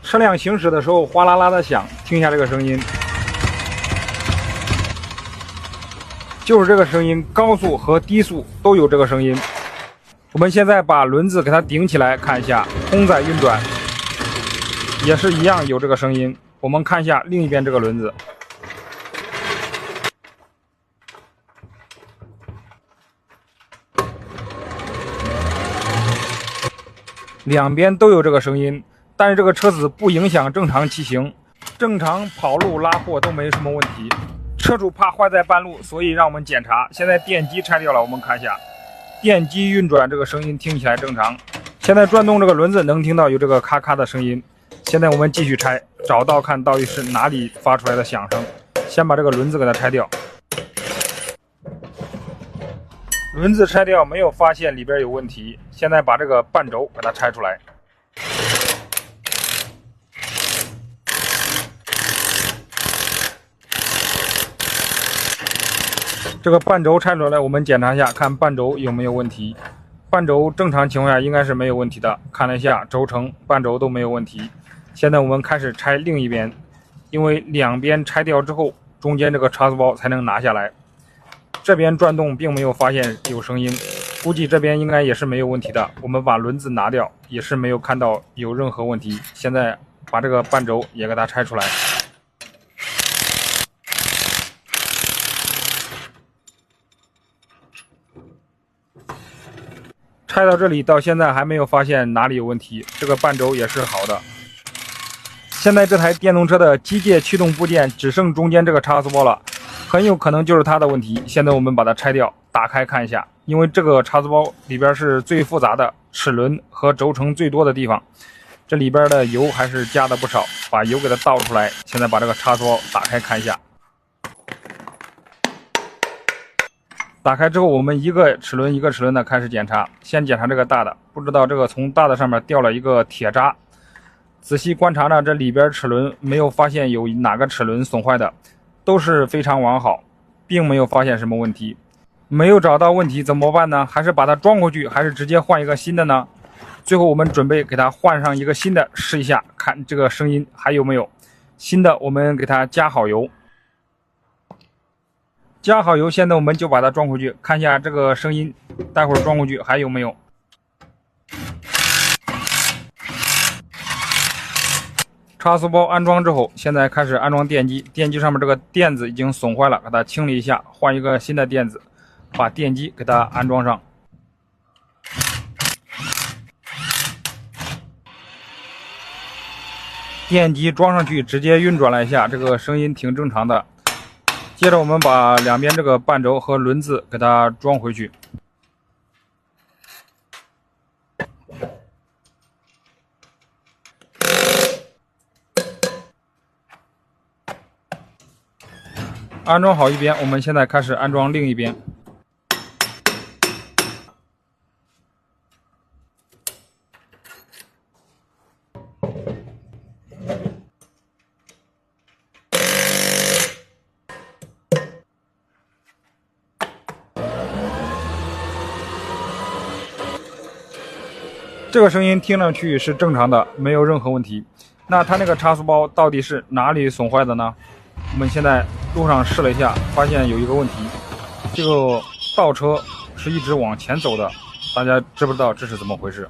车辆行驶的时候哗啦啦的响，听一下这个声音，就是这个声音，高速和低速都有这个声音。我们现在把轮子给它顶起来看一下，空载运转也是一样有这个声音。我们看一下另一边这个轮子。两边都有这个声音，但是这个车子不影响正常骑行，正常跑路拉货都没什么问题。车主怕坏在半路，所以让我们检查。现在电机拆掉了，我们看一下，电机运转这个声音听起来正常。现在转动这个轮子能听到有这个咔咔的声音。现在我们继续拆，找到看到底是哪里发出来的响声。先把这个轮子给它拆掉。轮子拆掉没有发现里边有问题，现在把这个半轴给它拆出来。这个半轴拆出来，我们检查一下，看半轴有没有问题。半轴正常情况下应该是没有问题的，看了一下轴承、半轴都没有问题。现在我们开始拆另一边，因为两边拆掉之后，中间这个差速包才能拿下来。这边转动并没有发现有声音，估计这边应该也是没有问题的。我们把轮子拿掉，也是没有看到有任何问题。现在把这个半轴也给它拆出来。拆到这里到现在还没有发现哪里有问题，这个半轴也是好的。现在这台电动车的机械驱动部件只剩中间这个差速包了。很有可能就是它的问题。现在我们把它拆掉，打开看一下，因为这个差速包里边是最复杂的，齿轮和轴承最多的地方，这里边的油还是加的不少，把油给它倒出来。现在把这个差速包打开看一下，打开之后我们一个齿轮一个齿轮的开始检查，先检查这个大的，不知道这个从大的上面掉了一个铁渣，仔细观察呢，这里边齿轮没有发现有哪个齿轮损坏的，都是非常完好，并没有发现什么问题。没有找到问题怎么办呢？还是把它装回去，还是直接换一个新的呢？最后我们准备给它换上一个新的试一下，看这个声音还有没有。新的我们给它加好油，加好油，现在我们就把它装回去，看一下这个声音待会儿装回去还有没有。差速包安装之后，现在开始安装电机。电机上面这个垫子已经损坏了，给它清理一下，换一个新的垫子，把电机给它安装上。电机装上去，直接运转了一下，这个声音挺正常的。接着我们把两边这个半轴和轮子给它装回去。安装好一边，我们现在开始安装另一边。这个声音听上去是正常的，没有任何问题。那它那个差速包到底是哪里损坏的呢？我们现在路上试了一下，发现有一个问题，这个倒车是一直往前走的，大家知不知道这是怎么回事？